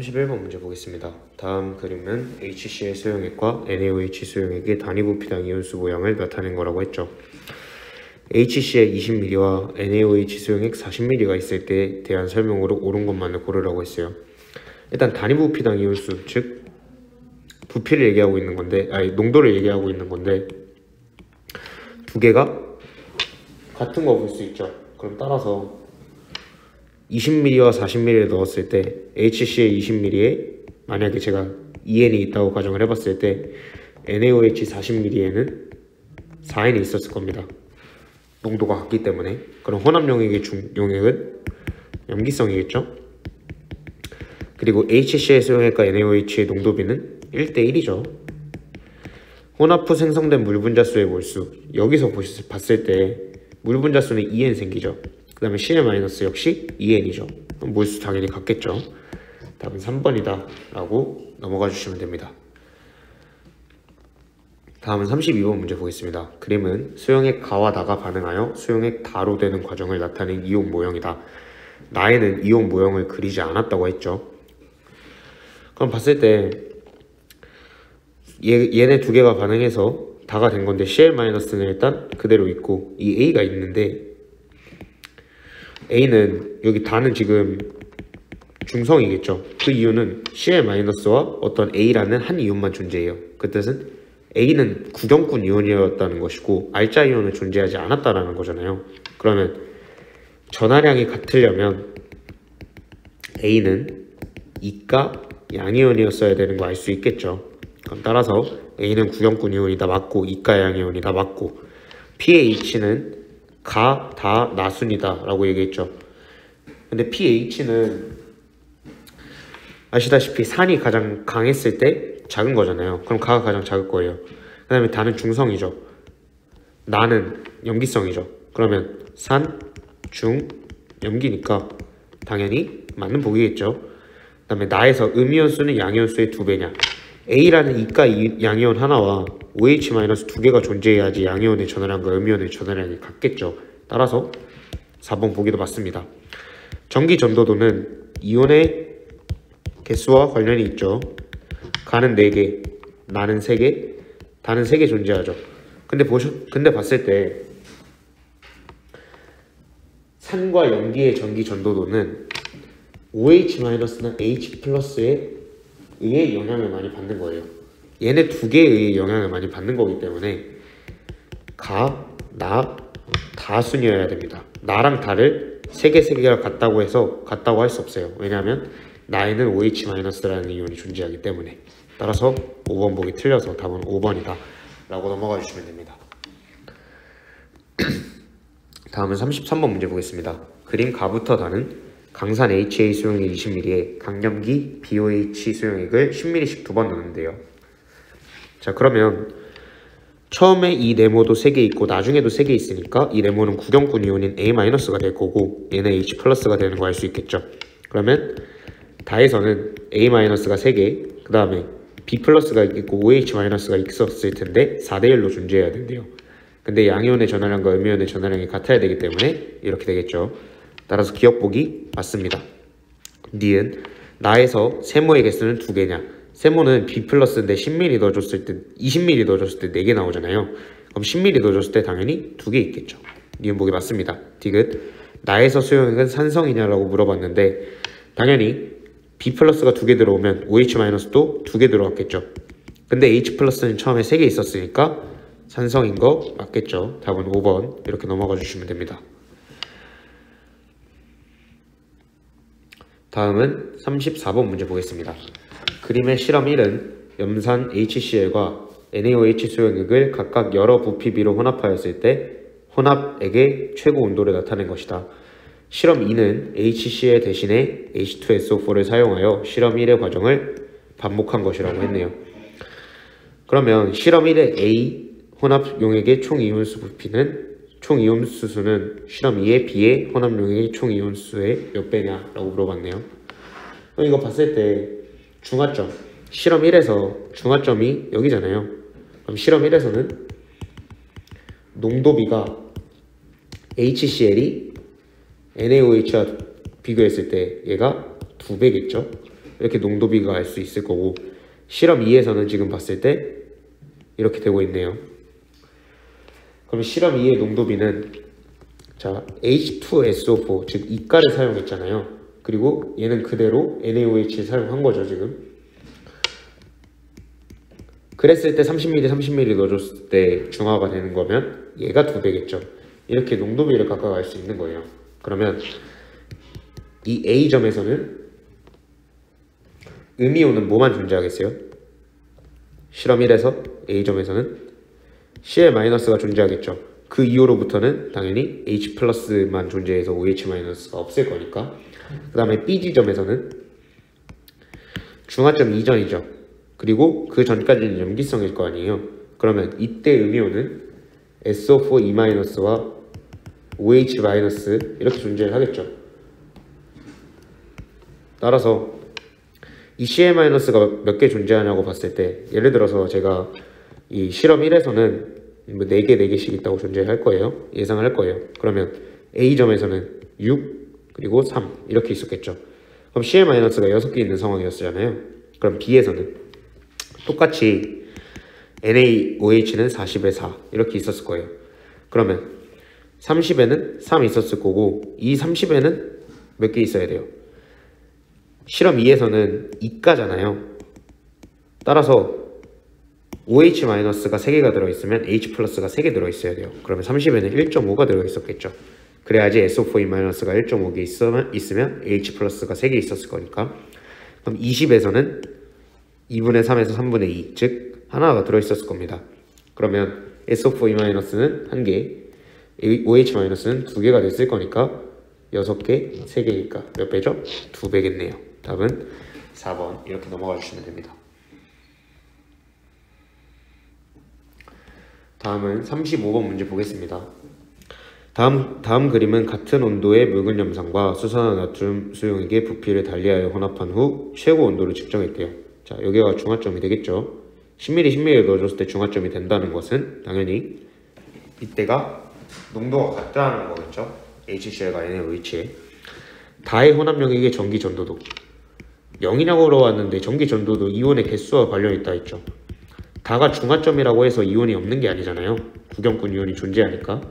31번 문제 보겠습니다. 다음 그림은 HCl 수용액과 NaOH 수용액의 단위부피당 이온수 모양을 나타낸 거라고 했죠. HCl 20ml와 NaOH 수용액 40ml가 있을 때에 대한 설명으로 옳은 것만을 고르라고 했어요. 일단 단위부피당 이온수, 즉 부피를 얘기하고 있는 건데, 농도를 얘기하고 있는 건데 두 개가 같은 거 볼 수 있죠. 그럼 따라서 20ml와 40ml를 넣었을 때 HCl 20ml에 만약에 제가 EN이 있다고 가정을 해봤을 때 NaOH 40ml에는 4N이 있었을 겁니다. 농도가 같기 때문에. 그럼 혼합용액의 용액은 염기성이겠죠. 그리고 HCl 수용액과 NaOH의 농도비는 1대1이죠. 혼합 후 생성된 물 분자수의 몰수, 여기서 봤을 때 물 분자수는 2N 생기죠. 그 다음에 Cl- 역시 2N이죠. 몰수 당연히 같겠죠. 답은 3번이다 라고 넘어가 주시면 됩니다. 다음은 32번 문제 보겠습니다. 그림은 수용액 가와 나가 반응하여 수용액 다로 되는 과정을 나타낸 이온 모형이다. 나에는 이온 모형을 그리지 않았다고 했죠. 그럼 봤을 때 얘네 두 개가 반응해서 다가 된 건데 Cl-는 일단 그대로 있고 이 A가 있는데 A는 여기 다는 지금 중성이겠죠. 그 이유는 Cl-와 어떤 A라는 한 이온만 존재해요. 그 뜻은 A는 구경꾼 이온이었다는 것이고 알짜 이온은 존재하지 않았다라는 거잖아요. 그러면 전하량이 같으려면 A는 이가 양이온이었어야 되는 거 알 수 있겠죠. 그럼 따라서 A는 구경꾼 이온이다 맞고 이가 양이온이다 맞고 pH는 가, 다, 나순이다 라고 얘기했죠. 근데 pH는 아시다시피 산이 가장 강했을 때 작은 거잖아요. 그럼 가가 가장 작을 거예요. 그 다음에 다는 중성이죠. 나는 염기성이죠. 그러면 산, 중, 염기니까 당연히 맞는 보기겠죠. 그 다음에 나에서 음이온수는 양이온수의 2배냐. A라는 이가 양이온 하나와 OH- 두 개가 존재해야지 양이온의 전하량과 음이온의 전하량이 같겠죠. 따라서 4번 보기도 맞습니다. 전기 전도도는 이온의 개수와 관련이 있죠. 가는 4개, 나는 3개, 다는 3개 존재하죠. 근데 봤을 때 산과 염기의 전기 전도도는 OH-나 H+에 의해 영향을 많이 받는 거예요. 얘네 두 개에 의해 영향을 많이 받는 거기 때문에 가, 나, 다 순이어야 됩니다. 나랑 다를 3개가 같다고 해서 같다고 할 수 없어요. 왜냐하면 나에는 OH-라는 이온이 존재하기 때문에. 따라서 5번 보기 틀려서 답은 5번이다 라고 넘어가 주시면 됩니다. 다음은 33번 문제 보겠습니다. 그림 가부터 다는 강산 HA 수용액 20ml에 강염기 BOH 수용액을 10ml씩 2번 넣는데요. 자, 그러면 처음에 이 네모도 3개 있고 나중에도 3개 있으니까 이 네모는 구경꾼 이온인 A-가 될 거고 얘는 H+가 되는 거 알 수 있겠죠. 그러면 다에서는 A-가 3개, 그 다음에 B+가 있고 OH-가 있었을 텐데 4대1로 존재해야 된대요. 근데 양이온의 전하량과 음이온의 전하량이 같아야 되기 때문에 이렇게 되겠죠. 따라서 기억 보기 맞습니다. 니은 나에서 세모의 개수는 2개냐. 세모는 B+인데 10ml 넣어줬을 때 20ml 넣어줬을 때 4개 나오잖아요. 그럼 10ml 넣어줬을 때 당연히 2개 있겠죠. 니은 보기 맞습니다. 디귿 나에서 수용액은 산성이냐라고 물어봤는데 당연히 B+가 2개 들어오면 OH-도 2개 들어왔겠죠. 근데 H+는 처음에 3개 있었으니까 산성인 거 맞겠죠. 답은 5번 이렇게 넘어가 주시면 됩니다. 다음은 34번 문제 보겠습니다. 그림의 실험 1은 염산 HCl과 NaOH 수용액을 각각 여러 부피비로 혼합하였을 때 혼합액의 최고 온도를 나타낸 것이다. 실험 2는 HCl 대신에 H2SO4를 사용하여 실험 1의 과정을 반복한 것이라고 했네요. 그러면 실험 1의 A 혼합 용액의 총 이온수 부피는 총 이온수 수는 실험 2의 B의 혼합 용액의 총 이온수의 몇 배냐 라고 물어봤네요. 그럼 이거 봤을 때 중화점, 실험 1에서 중화점이 여기잖아요. 그럼 실험 1에서는 농도비가 HCl이 NaOH와 비교했을 때 얘가 2배겠죠. 이렇게 농도비가 알 수 있을 거고, 실험 2에서는 지금 봤을 때 이렇게 되고 있네요. 그럼 실험 2의 농도비는 자 H2SO4 즉 이가를 사용했잖아요. 그리고 얘는 그대로 NaOH를 사용한 거죠 지금. 그랬을 때 30ml 30ml 넣어줬을 때 중화가 되는 거면 얘가 2배겠죠. 이렇게 농도비를 각각 알 수 있는 거예요. 그러면 이 A점에서는 음이온은 뭐만 존재하겠어요? 실험 1에서 A점에서는 Cl-가 존재하겠죠. 그 이후로부터는 당연히 H+만 존재해서 OH-가 없을 거니까. 그 다음에 B지점에서는 중화점 이전이죠. 그리고 그 전까지는 염기성일 거 아니에요. 그러면 이때 음이온은 SO4E-와 OH- 이렇게 존재를 하겠죠. 따라서 이 Cl-가 몇 개 존재하냐고 봤을 때, 예를 들어서 제가 이 실험 1에서는 뭐 4개, 4개씩 있다고 존재할 거예요. 예상할 거예요. 그러면 A점에서는 6, 그리고 3 이렇게 있었겠죠. 그럼 Cl-가 6개 있는 상황이었잖아요. 그럼 B에서는 똑같이 NaOH는 40에 4 이렇게 있었을 거예요. 그러면 30에는 3 있었을 거고, 이 30에는 몇 개 있어야 돼요? 실험 2에서는 2가잖아요. 따라서 OH-가 3개가 들어있으면 H+가 3개 들어있어야 돼요. 그러면 30에는 1.5가 들어있었겠죠. 그래야지 SO4E-가 1.5개 있으면 H+가 3개 있었을 거니까. 그럼 20에서는 2분의 3에서 3분의 2, 즉 하나가 들어있었을 겁니다. 그러면 SO4E-는 1개, OH-는 2개가 됐을 거니까 6개, 3개니까 몇 배죠? 2배겠네요. 답은 4번 이렇게 넘어가 주시면 됩니다. 다음은 35번 문제 보겠습니다. 다음 그림은 같은 온도의 묽은 염산과 수산화나트륨 수용액의 부피를 달리하여 혼합한 후 최고 온도를 측정했대요. 자, 여기가 중화점이 되겠죠. 10ml 10ml 넣어줬을 때 중화점이 된다는 것은 당연히 이때가 농도가 같다는 거겠죠. HCl과 NaOH에. 다의 혼합용액의 전기 전도도 0이냐고 물어봤는데 전기 전도도 이온의 개수와 관련이 있다 했죠. 다가 중화점이라고 해서 이온이 없는 게 아니잖아요. 구경꾼 이온이 존재하니까.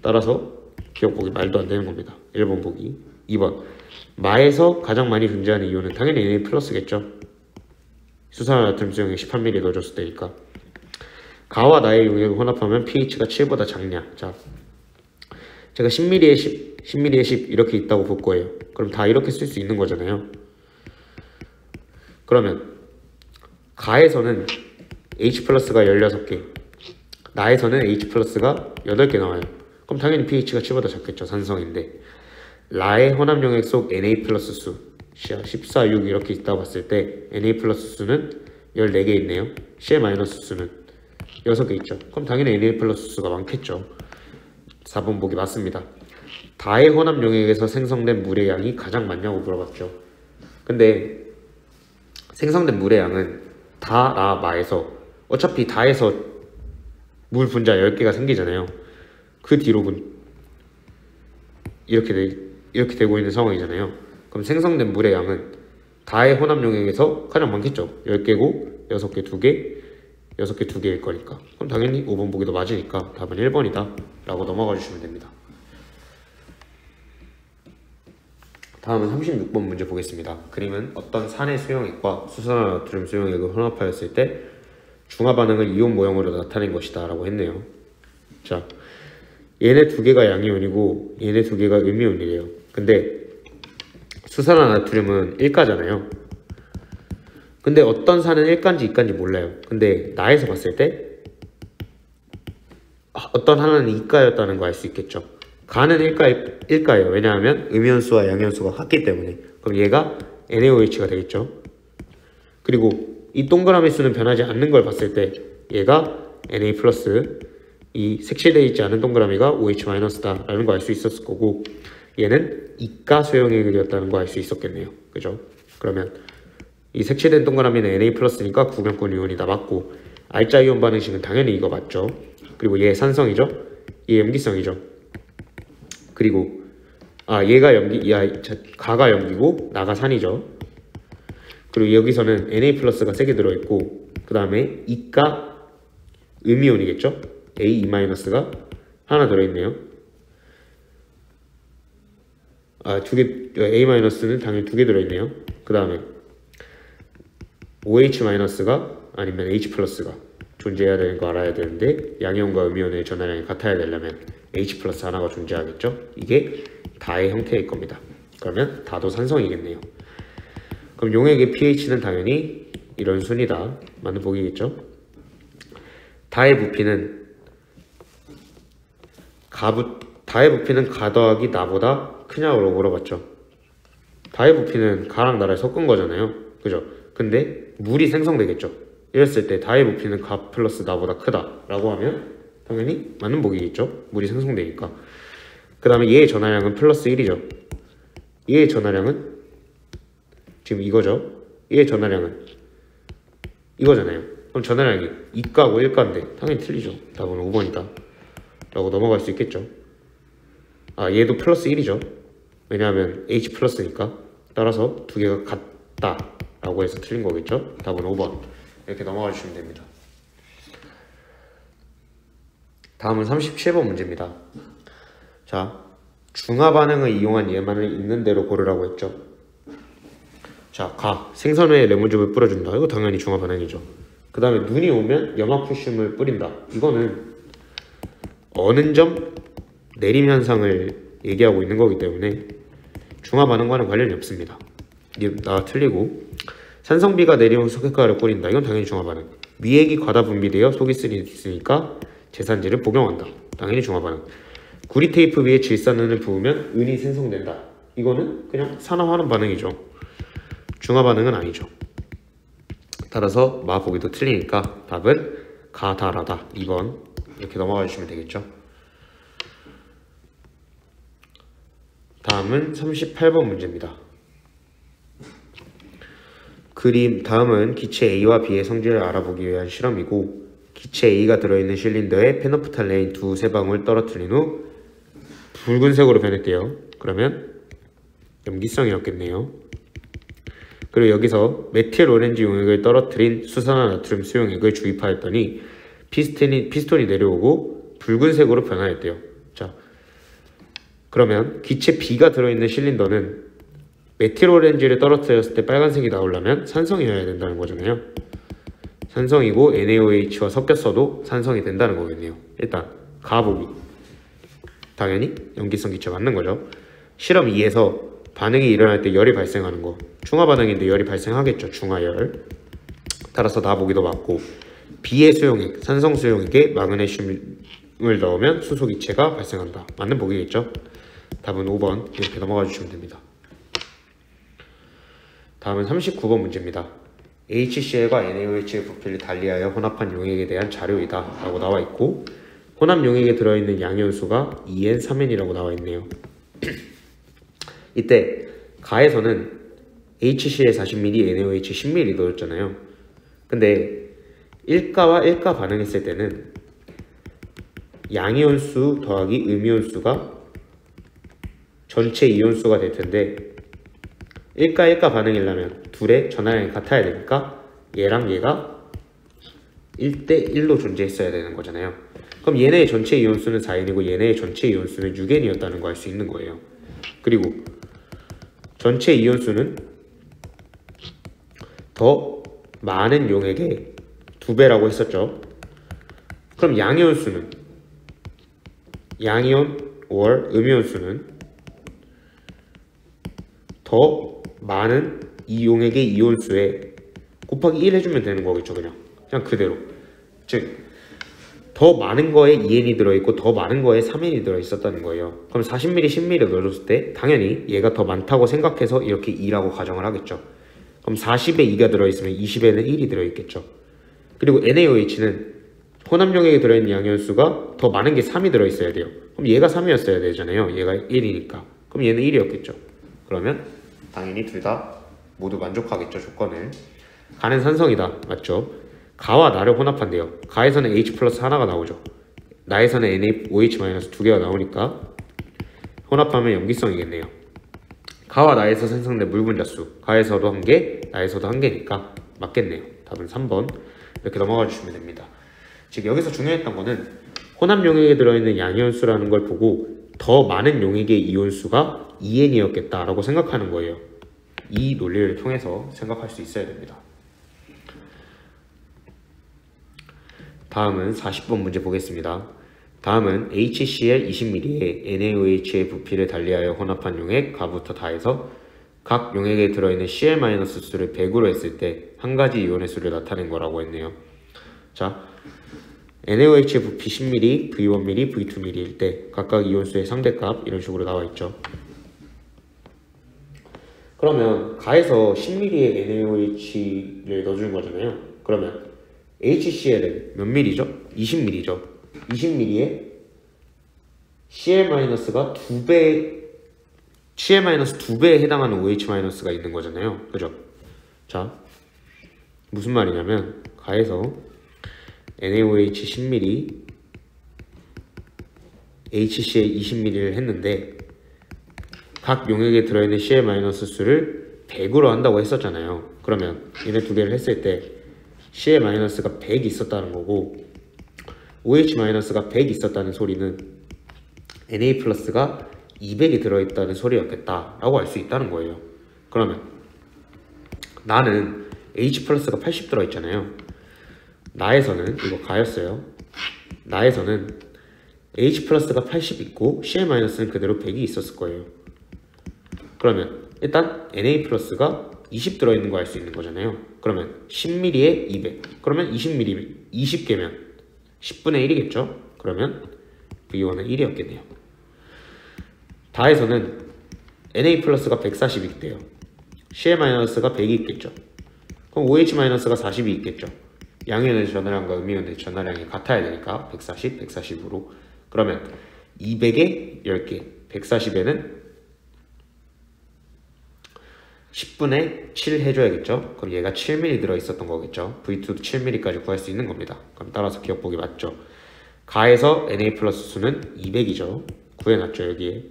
따라서 기억 보기 말도 안 되는 겁니다. 1번 보기. 2번 마에서 가장 많이 존재하는 이온은 당연히 Na+겠죠. 수산화나트륨 수용액 18ml 넣어줬을 때니까. 가와 나의 용액을 혼합하면 pH가 7보다 작냐. 자, 제가 10ml에 10, 10ml에 10 이렇게 있다고 볼 거예요. 그럼 다 이렇게 쓸 수 있는 거잖아요. 그러면 가에서는 H+가 16개, 나에서는 H+가 8개 나와요. 그럼 당연히 pH가 7보다 작겠죠. 산성인데. 라의 혼합용액 속 Na+ 수 14, 6 이렇게 있다고 봤을 때 Na+ 수는 14개 있네요. Cl- 수는 6개 있죠. 그럼 당연히 Na+ 수가 많겠죠. 4번 보기 맞습니다. 다의 혼합용액에서 생성된 물의 양이 가장 많냐고 물어봤죠. 근데 생성된 물의 양은 다, 나, 마에서 어차피 다에서 물 분자 10개가 생기잖아요. 그 뒤로 이렇게 되고 있는 상황이잖아요. 그럼 생성된 물의 양은 다의 혼합용액에서 가장 많겠죠. 10개고 6개 2개 6개 2개일 거니까. 그럼 당연히 5번 보기도 맞으니까 답은 1번이다 라고 넘어가 주시면 됩니다. 다음은 36번 문제 보겠습니다. 그림은 어떤 산의 수용액과 수산화나트륨 수용액을 혼합하였을 때 중화 반응을 이온 모형으로 나타낸 것이다 라고 했네요. 자, 얘네 2개가 양이온이고 얘네 2개가 음이온이래요. 근데 수산화나트륨은 1가잖아요. 근데 어떤 산은 1가인지 2가인지 몰라요. 근데 나에서 봤을 때 어떤 하나는 2가였다는 거 알 수 있겠죠. 가는 1가예요. 왜냐하면 음이온수와 양이온수가 같기 때문에. 그럼 얘가 NaOH가 되겠죠. 그리고 이 동그라미 수는 변하지 않는 걸 봤을 때 얘가 Na+, 이 색칠되어 있지 않은 동그라미가 OH- 라는 거 알 수 있었을 거고, 얘는 이가 수용액이었다는 거 알 수 있었겠네요. 그죠? 그러면 이 색칠된 동그라미는 Na+니까 구경꾼 이온이다 맞고, 알자 이온 반응식은 당연히 이거 맞죠. 그리고 얘 산성이죠. 얘 염기성이죠. 그리고 얘가 가가 염기고 나가 산이죠. 그리고 여기서는 Na 플러스가 3개 들어있고 그 다음에 이가 음이온이겠죠? A, E-가 하나 들어있네요. A-는 당연히 2개 들어있네요. 그 다음에 OH-가 아니면 H+가 존재해야 되는 거 알아야 되는데 양이온과 음이온의 전하량이 같아야 되려면 H+ 하나가 존재하겠죠? 이게 다의 형태일 겁니다. 그러면 다도 산성이겠네요. 그럼 용액의 pH는 당연히 이런 순이다. 맞는 보기겠죠? 다의 부피는 가 더하기 나보다 크냐고 물어봤죠. 다의 부피는 가랑 나를 섞은 거잖아요. 그죠? 근데 물이 생성되겠죠. 이랬을 때 다의 부피는 가 플러스 나보다 크다 라고 하면 당연히 맞는 보기겠죠. 물이 생성되니까. 그 다음에 얘의 전하량은 플러스 1이죠. 얘의 전하량은 지금 이거죠. 얘의 전하량은 이거잖아요. 그럼 전하량이 2가고 1가인데 당연히 틀리죠. 답은 5번이다 라고 넘어갈 수 있겠죠. 얘도 플러스 1이죠. 왜냐하면 H+니까. 따라서 두 개가 같다 라고 해서 틀린 거겠죠. 답은 5번. 이렇게 넘어가 주시면 됩니다. 다음은 37번 문제입니다. 자, 중화 반응을 이용한 예만을 있는 대로 고르라고 했죠. 자, 생선회에 레몬즙을 뿌려준다. 이거 당연히 중화 반응이죠. 그 다음에 눈이 오면 염화포슘을 뿌린다. 이거는 어는 점 내림 현상을 얘기하고 있는 거기 때문에 중화 반응과는 관련이 없습니다. 이게 틀리고, 산성비가 내리면 석회가를 뿌린다. 이건 당연히 중화 반응. 미액이 과다 분비되어 속이 쓰니까 제산제를 복용한다. 당연히 중화 반응. 구리 테이프 위에 질산은을 부으면 은이 생성된다. 이거는 그냥 산화환원 반응이죠. 중화 반응은 아니죠. 따라서 보기도 틀리니까 답은 가다라다. 2번. 이렇게 넘어가 주시면 되겠죠. 다음은 38번 문제입니다. 다음은 기체 A와 B의 성질을 알아보기 위한 실험이고, 기체 A가 들어있는 실린더에 페노프탈레인 2-3방울 떨어뜨린 후 붉은색으로 변했대요. 그러면 염기성이었겠네요. 그리고 여기서 메틸 오렌지 용액을 떨어뜨린 수산화나트륨 수용액을 주입하였더니 피스톤이 내려오고 붉은색으로 변화했대요. 자, 그러면 기체 B가 들어있는 실린더는 메틸 오렌지를 떨어뜨렸을 때 빨간색이 나오려면 산성이어야 된다는 거잖아요. 산성이고 NaOH와 섞였어도 산성이 된다는 거겠네요. 일단 가보기. 당연히 염기성 기체 맞는 거죠. 실험 2에서 반응이 일어날 때 열이 발생하는 거. 중화 반응인데 열이 발생하겠죠. 중화열. 따라서 나보기도 맞고, B의 수용액, 산성 수용액에 마그네슘을 넣으면 수소 기체가 발생한다. 맞는 보기겠죠. 답은 5번. 이렇게 넘어가 주시면 됩니다. 다음은 39번 문제입니다. HCl과 NaOH의 부피를 달리하여 혼합한 용액에 대한 자료이다 라고 나와 있고, 혼합 용액에 들어있는 양이온수가 2N, 3N이라고 나와 있네요. 이때 가에서는 HCl 40ml, NaOH 10ml 넣었잖아요. 근데 1가와 1가 반응했을 때는 양이온수 더하기 음이온수가 전체 이온수가 될 텐데, 1가 1가 반응이려면 둘의 전하량이 같아야 되니까 얘랑 얘가 1대1로 존재했어야 되는 거잖아요. 그럼 얘네의 전체 이온수는 4N이고 얘네의 전체 이온수는 6N이었다는 거 알 수 있는 거예요. 그리고 전체 이온수는 더 많은 용액의 2배라고 했었죠. 그럼 양이온수는, 양이온 or 음이온수는 더 많은 이 용액의 이온수에 곱하기 1 해주면 되는 거겠죠. 그냥 그대로. 즉 더 많은 거에 2N이 들어있고 더 많은 거에 3N이 들어있었다는 거예요. 그럼 40ml, 10ml 넣어줬을 때 당연히 얘가 더 많다고 생각해서 이렇게 2라고 가정을 하겠죠. 그럼 40에 2가 들어있으면 20에는 1이 들어있겠죠. 그리고 NaOH는 혼합 용액에 들어있는 양이온수가 더 많은 게 3이 들어있어야 돼요. 그럼 얘가 3이었어야 되잖아요. 얘가 1이니까. 그럼 얘는 1이었겠죠. 그러면 당연히 둘 다 모두 만족하겠죠. 조건을. 가는 산성이다. 맞죠? 가와 나를 혼합한대요. 가에서는 H 플러스 하나가 나오죠. 나에서는 NaOH 마이너스 2개가 나오니까 혼합하면 염기성이겠네요. 가와 나에서 생성된 물 분자수, 가에서도 1개, 나에서도 1개니까 맞겠네요. 답은 3번. 이렇게 넘어가 주시면 됩니다. 즉 여기서 중요했던 거는 혼합 용액에 들어있는 양이온수라는 걸 보고 더 많은 용액의 이온수가 2N이었겠다라고 생각하는 거예요. 이 논리를 통해서 생각할 수 있어야 됩니다. 다음은 40번 문제 보겠습니다. 다음은 HCl 20ml에 NaOH의 부피를 달리하여 혼합한 용액 가부터 다해서 각 용액에 들어있는 Cl- 수를 100으로 했을 때 한 가지 이온의 수를 나타낸 거라고 했네요. 자, NaOH의 부피 10ml, V1ml, V2ml일 때 각각 이온수의 상대값 이런 식으로 나와 있죠. 그러면 가에서 10ml의 NaOH를 넣어주는 거잖아요. 그러면 HCl은 몇 ml죠? 20ml죠. 20ml에 CL-가 2배, CL-2배에 해당하는 OH-가 있는 거잖아요. 그죠? 자, 무슨 말이냐면 가에서 NaOH 10ml, HCl 20ml를 했는데 각 용액에 들어있는 CL- 수를 100으로 한다고 했었잖아요. 그러면 얘네 두 개를 했을 때 CL-가 100 있었다는 거고 OH-가 100 있었다는 소리는 Na+가 200이 들어있다는 소리였겠다라고 알 수 있다는 거예요. 그러면 나는 H+가 80 들어있잖아요. 나에서는 이거 가였어요. 나에서는 H+가 80 있고 CL-는 그대로 100이 있었을 거예요. 그러면 일단 Na+가 20 들어있는 거 알 수 있는 거잖아요. 그러면 10ml에 200. 그러면 20ml 20개면 10분의 1이겠죠? 그러면 V1은 1이었겠네요. 다에서는 Na+가 140이 있대요. CL-가 100이 있겠죠. 그럼 OH-가 40이 있겠죠. 양이온의 전하량과 음이온의 전하량이 같아야 되니까 140, 140으로. 그러면 200에 10개, 140에는 10분의 7 해줘야겠죠. 그럼 얘가 7ml 들어있었던 거겠죠. V2도 7ml까지 구할 수 있는 겁니다. 그럼 따라서 기억보기 맞죠. 가에서 Na+ 수는 200이죠. 구해놨죠. 여기에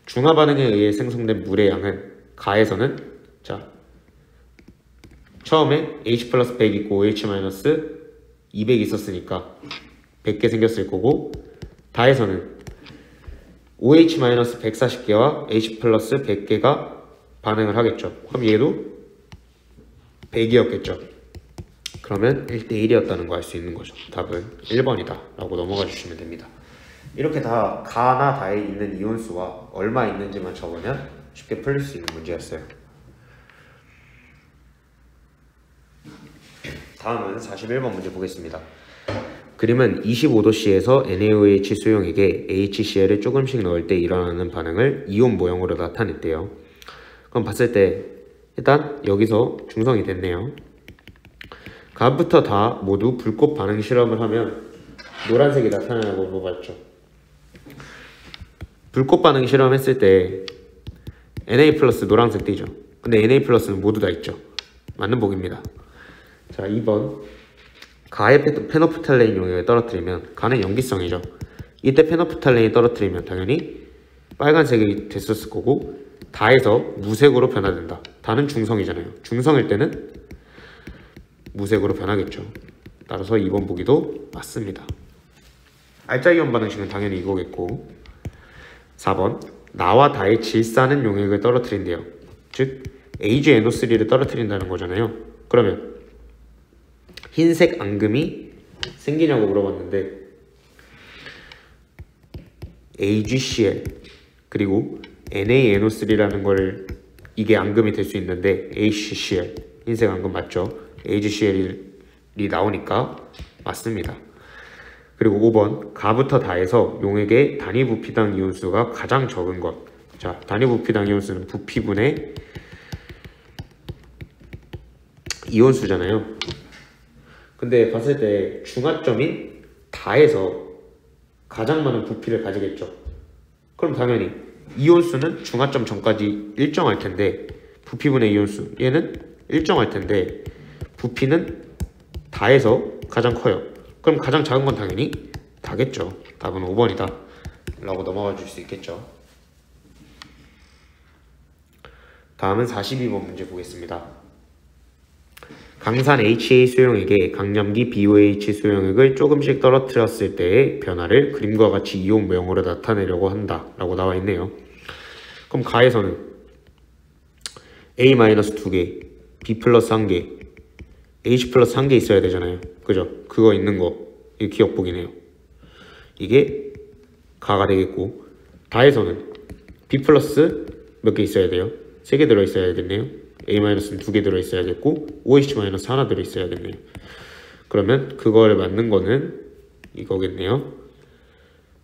중화 반응에 의해 생성된 물의 양은 가에서는 자 처음에 H+ 100 있고 OH- 200 있었으니까 100개 생겼을 거고, 다에서는 OH- 140개와 H+ 100개가 반응을 하겠죠. 그럼 얘도 100이었겠죠. 그러면 1대1이었다는 거 알 수 있는 거죠. 답은 1번이다 라고 넘어가 주시면 됩니다. 이렇게 다 가나 다에 있는 이온수가 얼마 있는지만 적으면 쉽게 풀릴 수 있는 문제였어요. 다음은 41번 문제 보겠습니다. 그림은 25도씨에서 NaOH 수용액에 HCl을 조금씩 넣을 때 일어나는 반응을 이온 모형으로 나타냈대요. 그럼 봤을 때 일단 여기서 중성이 됐네요. 가부터 다 모두 불꽃 반응 실험을 하면 노란색이 나타나고 물어봤죠. 불꽃 반응 실험했을 때 Na+ 노란색 띄죠. 근데 Na+는 모두 다 있죠. 맞는 보기입니다. 자, 2번 가의 페노프탈레인 용액을 떨어뜨리면 가는 염기성이죠. 이때 페노프탈레인이 떨어뜨리면 당연히 빨간색이 됐었을 거고, 다에서 무색으로 변화된다. 다는 중성이잖아요. 중성일 때는 무색으로 변하겠죠. 따라서 2번 보기도 맞습니다. 알짜이온 반응식은 당연히 이거겠고, 4번 나와 다의 질사는 용액을 떨어뜨린대요. 즉 AgNO3를 떨어뜨린다는 거잖아요. 그러면 흰색 앙금이 생기냐고 물어봤는데 AgCl 그리고 NaNO3라는 걸 이게 앙금이 될 수 있는데 HCl 흰색 앙금 맞죠? HCl이 나오니까 맞습니다. 그리고 5번 가부터 다해서 용액의 단위 부피당 이온수가 가장 적은 것. 자, 단위 부피당 이온수는 부피분의 이온수잖아요. 근데 봤을 때 중화점인 다에서 가장 많은 부피를 가지겠죠. 그럼 당연히 이온수는 중화점 전까지 일정할 텐데 부피분의 이온수 얘는 일정할 텐데 부피는 다에서 가장 커요. 그럼 가장 작은 건 당연히 다겠죠. 답은 5번이다 라고 넘어가 줄 수 있겠죠. 다음은 42번 문제 보겠습니다. 강산 HA 수용액에 강염기 BOH 수용액을 조금씩 떨어뜨렸을 때의 변화를 그림과 같이 이온 모형으로 나타내려고 한다 라고 나와 있네요. 그럼 가에서는 A-2개, B 플러스 1개, H 플러스 1개 있어야 되잖아요. 그죠? 그거 있는 거 이거 기억복이네요. 이게 가가 되겠고, 다에서는 B 플러스 몇 개 있어야 돼요? 3개 들어있어야겠네요. A-는 2개 들어있어야겠고 OH- 하나 들어있어야겠네요. 그러면 그거를 맞는 거는 이거겠네요.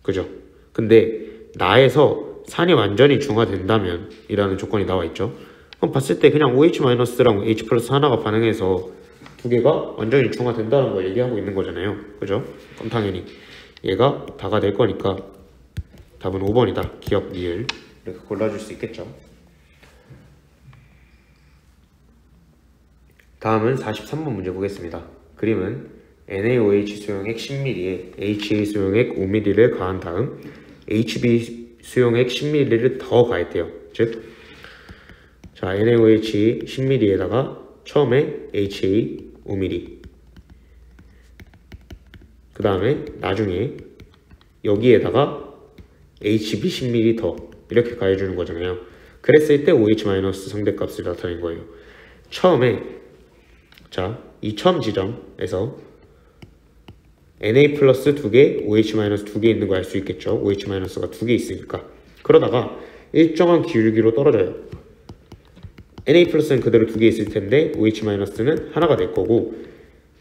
그죠? 근데 나에서 산이 완전히 중화된다면 이라는 조건이 나와 있죠. 그럼 봤을 때 그냥 OH-랑 H 플러스 하나가 반응해서 2개가 완전히 중화된다는 걸 얘기하고 있는 거잖아요. 그죠? 그럼 당연히 얘가 다가 될 거니까 답은 5번이다. 기억, 니을 이렇게 골라줄 수 있겠죠. 다음은 43번 문제 보겠습니다. 그림은 NaOH 수용액 10ml에 HA 수용액 5ml를 가한 다음 HB 수용액 10ml를 더 가했대요. 즉, 자, NaOH 10ml에다가 처음에 HA 5ml, 그 다음에 나중에 여기에다가 HB 10ml 더 이렇게 가해주는 거잖아요. 그랬을 때 OH- 상대값을 나타낸 거예요. 처음에 자, 이 처음 지점에서 Na 플러스 2개, OH- 2개 있는 거 알 수 있겠죠. OH- 가 2개 있으니까. 그러다가 일정한 기울기로 떨어져요. Na 플러스는 그대로 2개 있을 텐데 OH- 는 하나가 될 거고,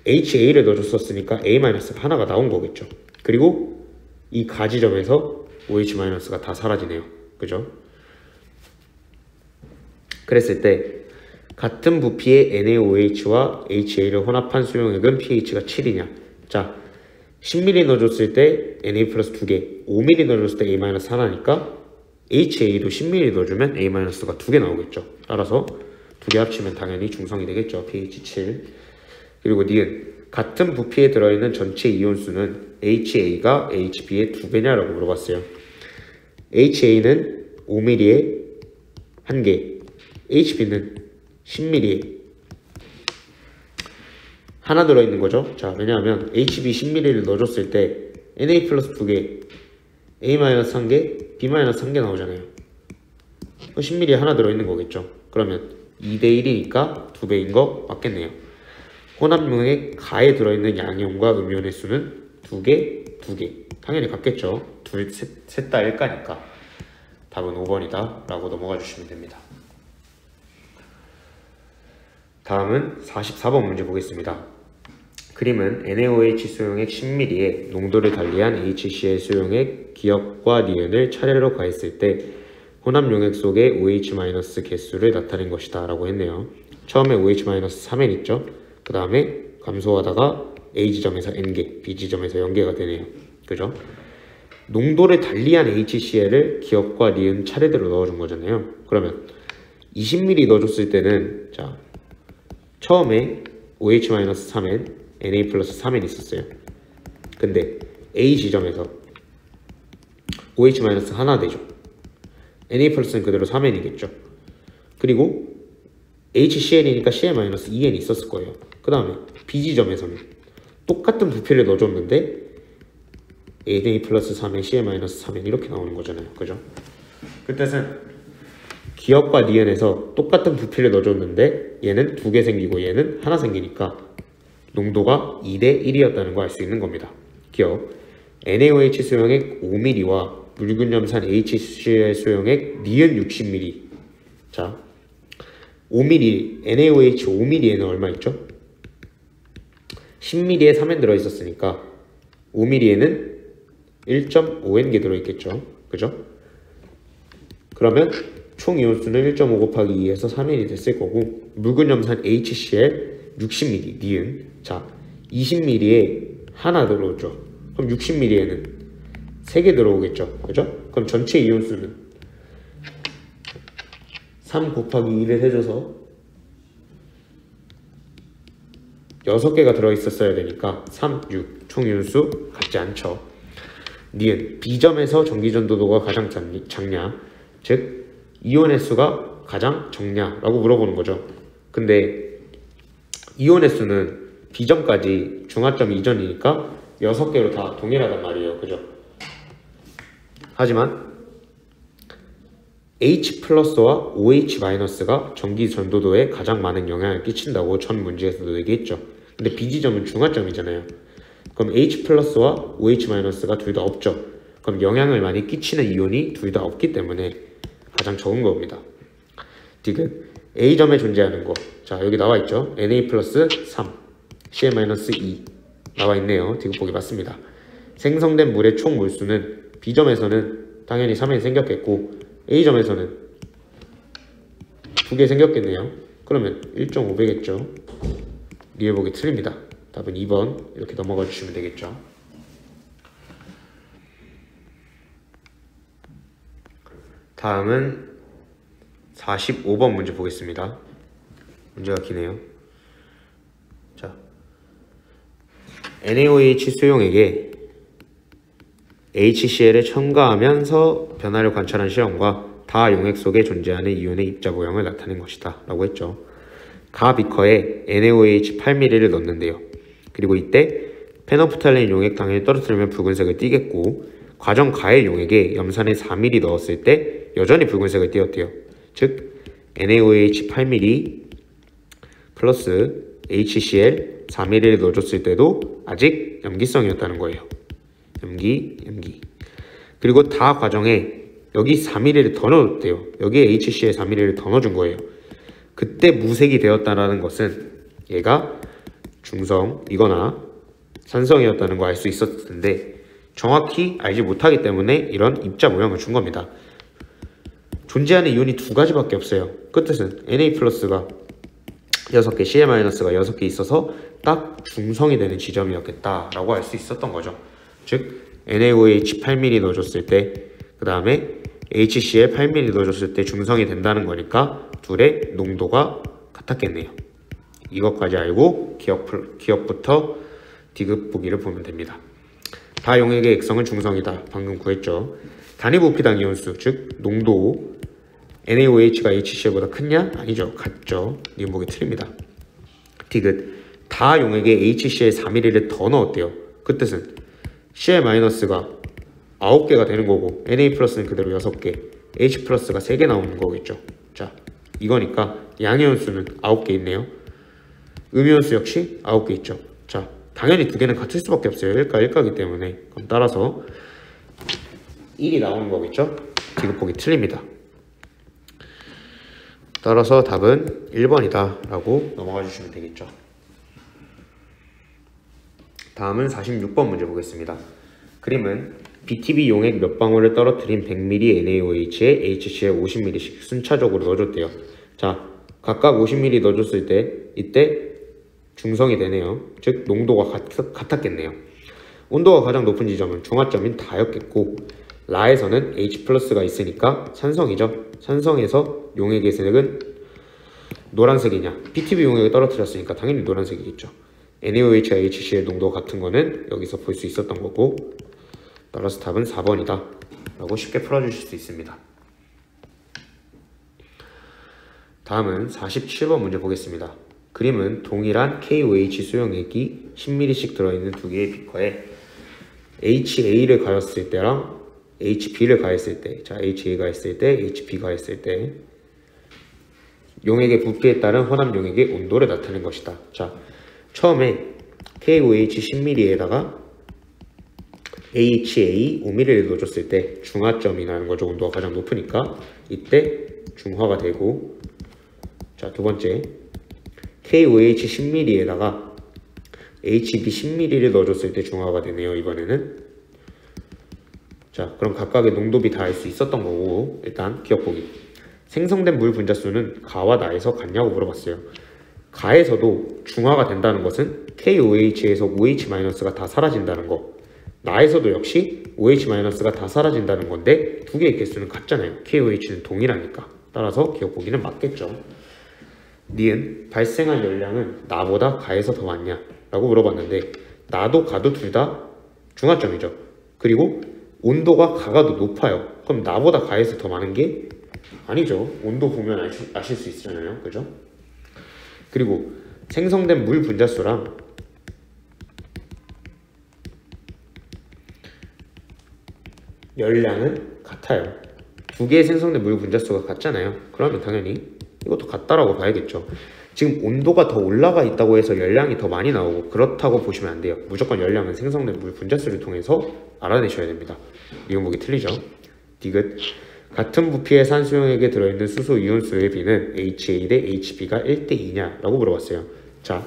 HA를 넣어줬었으니까 A- 하나가 나온 거겠죠. 그리고 이 가지점에서 OH- 가 다 사라지네요. 그죠? 그랬을 때 같은 부피의 NaOH와 HA를 혼합한 수용액은 pH가 7이냐? 자, 10ml 넣어줬을 때 Na 플러스 2개, 5ml 넣어줬을 때 A- 하나니까 HA도 10ml 넣어주면 A-가 2개 나오겠죠. 따라서 2개 합치면 당연히 중성이 되겠죠. pH 7. 그리고 니은 같은 부피에 들어있는 전체 이온수는 HA가 HB의 2배냐라고 물어봤어요. HA는 5ml에 1개, HB는 10ml에 하나 들어있는 거죠. 자, 왜냐하면 HB 10ml를 넣어줬을 때 Na 플러스 2개, A- 1개, B- 1개 나오잖아요. 10ml에 하나 들어있는 거겠죠. 그러면 2대1이니까 2배인 거 맞겠네요. 혼합용액 가에 들어있는 양이온과 음이온의 수는 2개, 2개. 당연히 같겠죠. 셋 다 1가니까. 답은 5번이다 라고 넘어가 주시면 됩니다. 다음은 44번 문제 보겠습니다. 그림은 NaOH 수용액 10ml에 농도를 달리한 HCl 수용액 기억과 니은을 차례로 가했을 때 혼합용액 속의 OH- 개수를 나타낸 것이다 라고 했네요. 처음에 OH-3n 있죠. 그 다음에 감소하다가 A지점에서 N개, B지점에서 0개가 되네요. 그죠? 농도를 달리한 HCl을 기억과 니은 차례대로 넣어준 거잖아요. 그러면 20ml 넣어줬을 때는 자, 처음에 OH-3n, Na 플러스 3n 있었어요. 근데 A 지점에서 OH- 하나 되죠. Na 플러스는 그대로 3n이겠죠. 그리고 HCl이니까 Cl-2n 있었을 거예요. 그 다음에 B 지점에서는 똑같은 부피를 넣어줬는데 Na 플러스 3n, Cl-3n 이렇게 나오는 거잖아요. 그죠? 그 뜻은 기억과 니은에서 똑같은 부피를 넣어줬는데 얘는 2개 생기고 얘는 하나 생기니까 농도가 2대1이었다는 거 알 수 있는 겁니다. 기억, NaOH 수용액 5ml와 물균염산 HCl 수용액 니은 60ml. 자, 5ml, NaOH 5ml에는 얼마 있죠? 10ml에 3n 들어있었으니까 5ml에는 1.5n개 들어있겠죠. 그죠? 그러면 총 이온수는 1.5 곱하기 2에서 3n이 됐을 거고, 물균염산 HCl 60ml, 니은. 자, 20ml에 하나 들어오죠. 그럼 60ml에는 3개 들어오겠죠. 그죠? 그럼 전체 이온수는 3 곱하기 2를 해줘서 6개가 들어있었어야 되니까 3, 6. 총 이온수 같지 않죠. 니은 B점에서 전기전도도가 가장 작냐? 즉 이온의 수가 가장 적냐라고 물어보는 거죠. 근데 이온의 수는 B점까지 중화점 이전이니까 6개로 다 동일하단 말이에요. 그죠? 하지만 H 플러스와 OH 마이너스가 전기 전도도에 가장 많은 영향을 끼친다고 전 문제에서도 얘기했죠. 근데 B지점은 중화점이잖아요. 그럼 H 플러스와 OH 마이너스가 둘 다 없죠. 그럼 영향을 많이 끼치는 이온이 둘 다 없기 때문에 가장 적은 겁니다. 디귿 A점에 존재하는 거. 자, 여기 나와 있죠. Na 플러스 3, Cl 마이너스 2 나와 있네요. 디귿 보기 맞습니다. 생성된 물의 총 몰수는 B점에서는 당연히 3이 생겼겠고 A점에서는 2개 생겼겠네요. 그러면 1.5배겠죠. 리을 보기 틀립니다. 답은 2번 이렇게 넘어가 주시면 되겠죠. 다음은 45번 문제 보겠습니다. 문제가 기네요. 자, NaOH 수용액에 HCl에 첨가하면서 변화를 관찰한 실험과 다 용액 속에 존재하는 이온의 입자 모형을 나타낸 것이다 라고 했죠. 가 비커에 NaOH 8ml를 넣는데요. 그리고 이때 페노프탈렌 용액 당연히 떨어뜨리면 붉은색을 띠겠고 과정 가의 용액에 염산을 4ml 넣었을 때 여전히 붉은색을 띄었대요. 즉 NaOH 8ml 플러스 HCl 4ml를 넣어줬을 때도 아직 염기성이었다는 거예요. 염기. 그리고 다 과정에 여기 4ml를 더 넣었대요. 여기에 HCl 4ml를 더 넣어준 거예요. 그때 무색이 되었다는 것은 얘가 중성이거나 산성이었다는 거 알 수 있었을 텐데 정확히 알지 못하기 때문에 이런 입자 모형을 준 겁니다. 존재하는 이온이 두 가지밖에 없어요. 그 뜻은 Na 플러스가 6개, Cl 마이너스가 6개 있어서 딱 중성이 되는 지점이었겠다라고 알 수 있었던 거죠. 즉 NaOH 8ml 넣어줬을 때 그 다음에 HCl 8ml 넣어줬을 때 중성이 된다는 거니까 둘의 농도가 같았겠네요. 이것까지 알고 기억부터 디귿 보기를 보면 됩니다. 다 용액의 액성은 중성이다. 방금 구했죠. 단위 부피당 이온수, 즉 농도 NaOH가 HCl보다 크냐? 아니죠. 같죠. 니은 보기 틀립니다. 디귿 다 용액에 HCl 4ml를 더 넣었대요. 그 뜻은 Cl-가 9개가 되는 거고 Na 플러스는 그대로 6개, H 플러스가 3개 나오는 거겠죠. 자, 이거니까 양이온수는 9개 있네요. 음이온수 역시 9개 있죠. 자, 당연히 두 개는 같을 수밖에 없어요. 1가 1가기 때문에. 그럼 따라서 1이 나오는 거겠죠. 디귿 보기 틀립니다. 따라서 답은 1번이다 라고 넘어가 주시면 되겠죠. 다음은 46번 문제 보겠습니다. 그림은 BTB 용액 몇 방울을 떨어뜨린 100ml NaOH에 HCl 50ml씩 순차적으로 넣어줬대요. 자, 각각 50ml 넣어줬을 때 이때 중성이 되네요. 즉 농도가 같았겠네요. 온도가 가장 높은 지점은 중화점인 다였겠고 라에서는 H 플러스가 있으니까 산성이죠. 산성에서 용액의 색은 노란색이냐? BTB 용액을 떨어뜨렸으니까 당연히 노란색이겠죠. NaOH와 HCl 농도가 같은 거는 여기서 볼 수 있었던 거고 따라서 답은 4번이다 라고 쉽게 풀어주실 수 있습니다. 다음은 47번 문제 보겠습니다. 그림은 동일한 KOH 수용액이 10ml씩 들어있는 두 개의 비커에 HA를 가했을 때랑 HB를 가했을 때, 자 HA 가했을 때, HB 가했을 때 용액의 부피에 따른 혼합 용액의 온도를 나타낸 것이다. 자, 처음에 KOH 10ml에다가 HA 5ml를 넣어줬을 때 중화점이라는 거죠. 온도가 가장 높으니까 이때 중화가 되고, 자 두 번째 KOH 10ml에다가 HB 10ml를 넣어줬을 때 중화가 되네요. 이번에는 자 그럼 각각의 농도비 다 알 수 있었던 거고 일단 기억보기. 생성된 물 분자수는 가와 나에서 같냐고 물어봤어요. 가에서도 중화가 된다는 것은 KOH에서 OH- 다 사라진다는 거, 나에서도 역시 OH- 다 사라진다는 건데 두 개의 개수는 같잖아요. KOH는 동일하니까. 따라서 기억보기는 맞겠죠. 니은 발생한 열량은 나보다 가에서 더 많냐 라고 물어봤는데 나도 가도 둘 다 중화점이죠. 그리고 온도가 가가 더 높아요. 그럼 나보다 가에서 더 많은 게 아니죠. 온도 보면 아실 수 있잖아요. 그죠? 그리고 생성된 물 분자수랑 열량은 같아요. 두 개의 생성된 물 분자수가 같잖아요. 그러면 당연히 이것도 같다라고 봐야겠죠. 지금 온도가 더 올라가 있다고 해서 열량이 더 많이 나오고 그렇다고 보시면 안 돼요. 무조건 열량은 생성된 물 분자수를 통해서 알아내셔야 됩니다. 이건 보기 틀리죠. 디귿. 같은 부피의 산수용액에 들어있는 수소 이온수의 비는 HA 대 HB가 1대2냐 라고 물어봤어요. 자,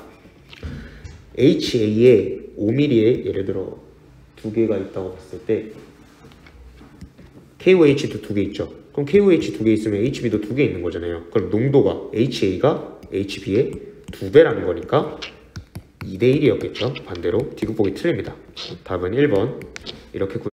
HA에 5mm에 예를 들어 두 개가 있다고 봤을 때 KOH도 두 개 있죠. 그럼 KOH 두 개 있으면 HB도 두 개 있는 거잖아요. 그럼 농도가 HA가 HB의 2배라는 거니까 2대1이었겠죠. 반대로 디귿 보기 틀립니다. 답은 1번. 이렇게